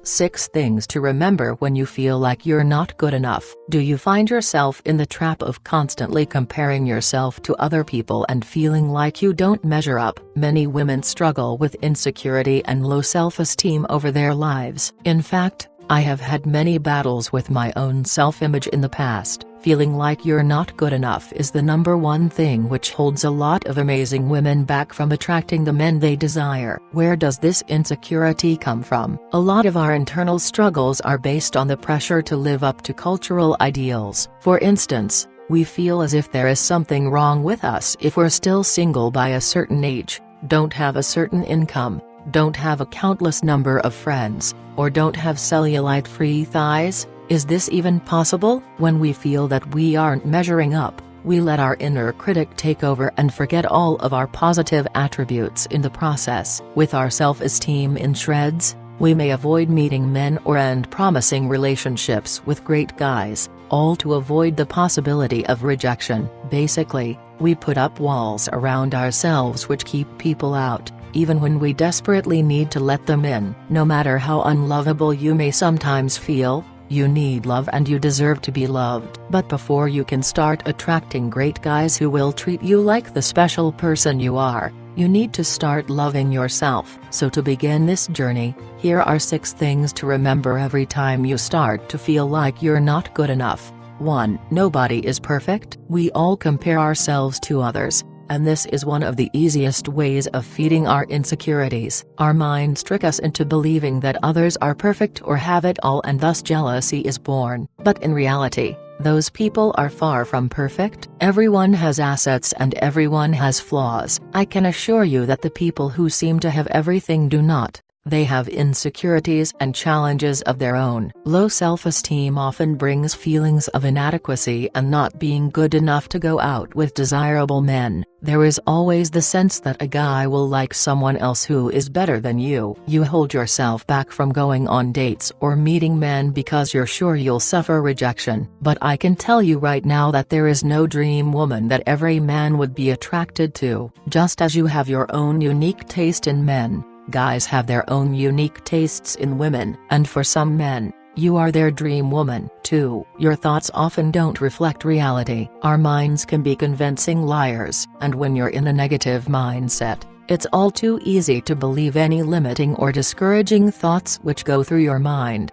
6 things to remember when you feel like you're not good enough. Do you find yourself in the trap of constantly comparing yourself to other people and feeling like you don't measure up? Many women struggle with insecurity and low self-esteem over their lives. In fact, I have had many battles with my own self-image in the past. Feeling like you're not good enough is the #1 thing which holds a lot of amazing women back from attracting the men they desire. Where does this insecurity come from? A lot of our internal struggles are based on the pressure to live up to cultural ideals. For instance, we feel as if there is something wrong with us if we're still single by a certain age, don't have a certain income, don't have a countless number of friends, or don't have cellulite-free thighs. Is this even possible? When we feel that we aren't measuring up, we let our inner critic take over and forget all of our positive attributes in the process. With our self-esteem in shreds, we may avoid meeting men or end promising relationships with great guys, all to avoid the possibility of rejection. Basically, we put up walls around ourselves which keep people out, even when we desperately need to let them in. No matter how unlovable you may sometimes feel, you need love and you deserve to be loved. But before you can start attracting great guys who will treat you like the special person you are, you need to start loving yourself. So to begin this journey, here are 6 things to remember every time you start to feel like you're not good enough. 1. Nobody is perfect. We all compare ourselves to others, and this is one of the easiest ways of feeding our insecurities. Our minds trick us into believing that others are perfect or have it all, and thus jealousy is born. But in reality, those people are far from perfect. Everyone has assets and everyone has flaws. I can assure you that the people who seem to have everything do not. They have insecurities and challenges of their own. Low self-esteem often brings feelings of inadequacy and not being good enough to go out with desirable men. There is always the sense that a guy will like someone else who is better than you. You hold yourself back from going on dates or meeting men because you're sure you'll suffer rejection. But I can tell you right now that there is no dream woman that every man would be attracted to. Just as you have your own unique taste in men, guys have their own unique tastes in women, and for some men, you are their dream woman. 2. Your thoughts often don't reflect reality. Our minds can be convincing liars, and when you're in a negative mindset, it's all too easy to believe any limiting or discouraging thoughts which go through your mind.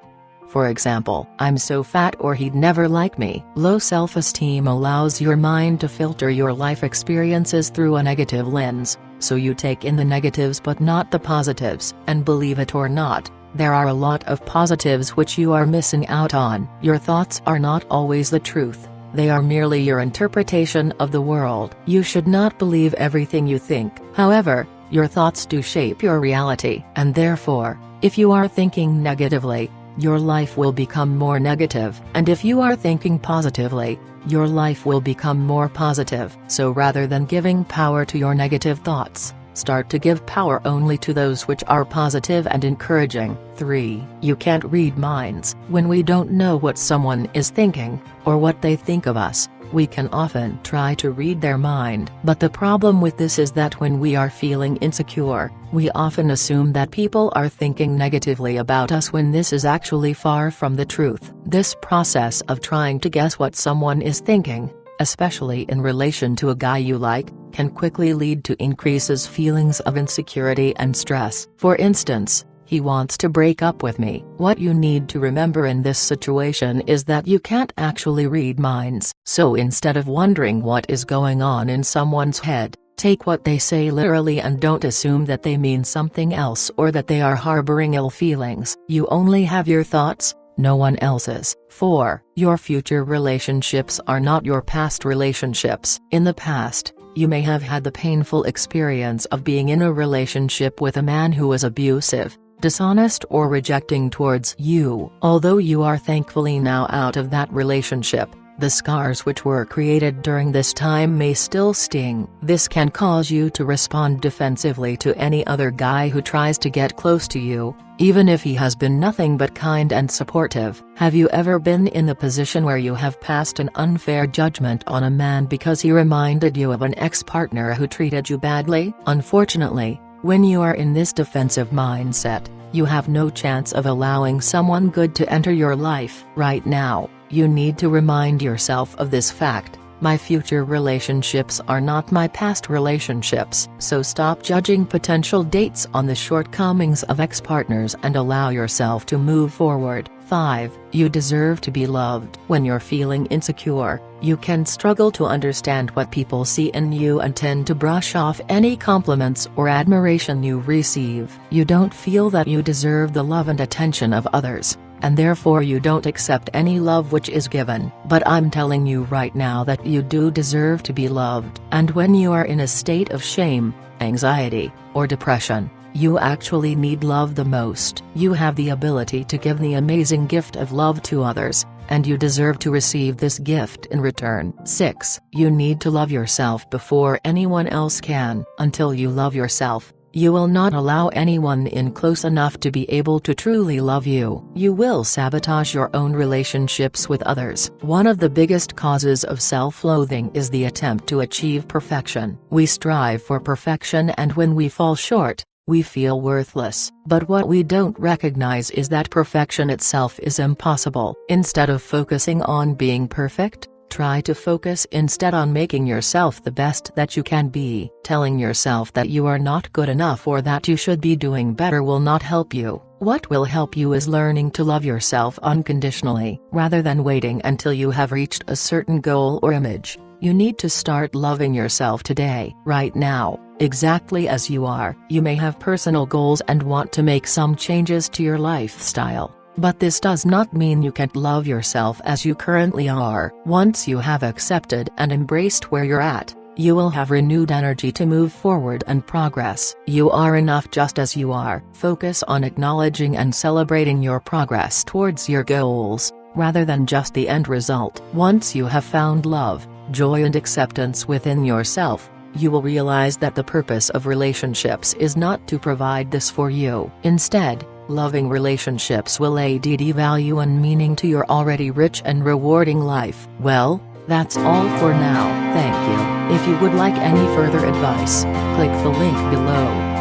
For example, I'm so fat or he'd never like me. Low self-esteem allows your mind to filter your life experiences through a negative lens, so you take in the negatives but not the positives. And believe it or not, there are a lot of positives which you are missing out on. Your thoughts are not always the truth. They are merely your interpretation of the world. You should not believe everything you think. However, your thoughts do shape your reality, and therefore, if you are thinking negatively, your life will become more negative, and if you are thinking positively, your life will become more positive. So rather than giving power to your negative thoughts, start to give power only to those which are positive and encouraging. 3. You can't read minds. When we don't know what someone is thinking, or what they think of us, we can often try to read their mind. But the problem with this is that when we are feeling insecure, we often assume that people are thinking negatively about us when this is actually far from the truth. This process of trying to guess what someone is thinking, especially in relation to a guy you like, can quickly lead to increases feelings of insecurity and stress. For instance, he wants to break up with me. What you need to remember in this situation is that you can't actually read minds. So instead of wondering what is going on in someone's head, take what they say literally and don't assume that they mean something else or that they are harboring ill feelings. You only have your thoughts, no one else's. 4. Your future relationships are not your past relationships. In the past, you may have had the painful experience of being in a relationship with a man who was abusive, dishonest or rejecting towards you. Although you are thankfully now out of that relationship, the scars which were created during this time may still sting. This can cause you to respond defensively to any other guy who tries to get close to you, even if he has been nothing but kind and supportive. Have you ever been in the position where you have passed an unfair judgment on a man because he reminded you of an ex-partner who treated you badly? Unfortunately, when you are in this defensive mindset, You have no chance of allowing someone good to enter your life. Right now, you need to remind yourself of this fact: my future relationships are not my past relationships. So stop judging potential dates on the shortcomings of ex-partners and allow yourself to move forward. 5. You deserve to be loved. When you're feeling insecure, you can struggle to understand what people see in you and tend to brush off any compliments or admiration you receive. You don't feel that you deserve the love and attention of others, and therefore you don't accept any love which is given. But I'm telling you right now that you do deserve to be loved. And when you are in a state of shame, anxiety, or depression, you actually need love the most. You have the ability to give the amazing gift of love to others, and you deserve to receive this gift in return. 6. You need to love yourself before anyone else can. Until you love yourself, you will not allow anyone in close enough to be able to truly love you. You will sabotage your own relationships with others. One of the biggest causes of self-loathing is the attempt to achieve perfection. We strive for perfection, and when we fall short, we feel worthless. But what we don't recognize is that perfection itself is impossible. Instead of focusing on being perfect, try to focus instead on making yourself the best that you can be. Telling yourself that you are not good enough or that you should be doing better will not help you. What will help you is learning to love yourself unconditionally. Rather than waiting until you have reached a certain goal or image, you need to start loving yourself today. Right now, exactly as you are. You may have personal goals and want to make some changes to your lifestyle, but this does not mean you can't love yourself as you currently are. Once you have accepted and embraced where you're at, you will have renewed energy to move forward and progress. You are enough just as you are. Focus on acknowledging and celebrating your progress towards your goals, rather than just the end result. Once you have found love, joy and acceptance within yourself, you will realize that the purpose of relationships is not to provide this for you. Instead, loving relationships will add value and meaning to your already rich and rewarding life. Well, that's all for now. Thank you. If you would like any further advice, click the link below.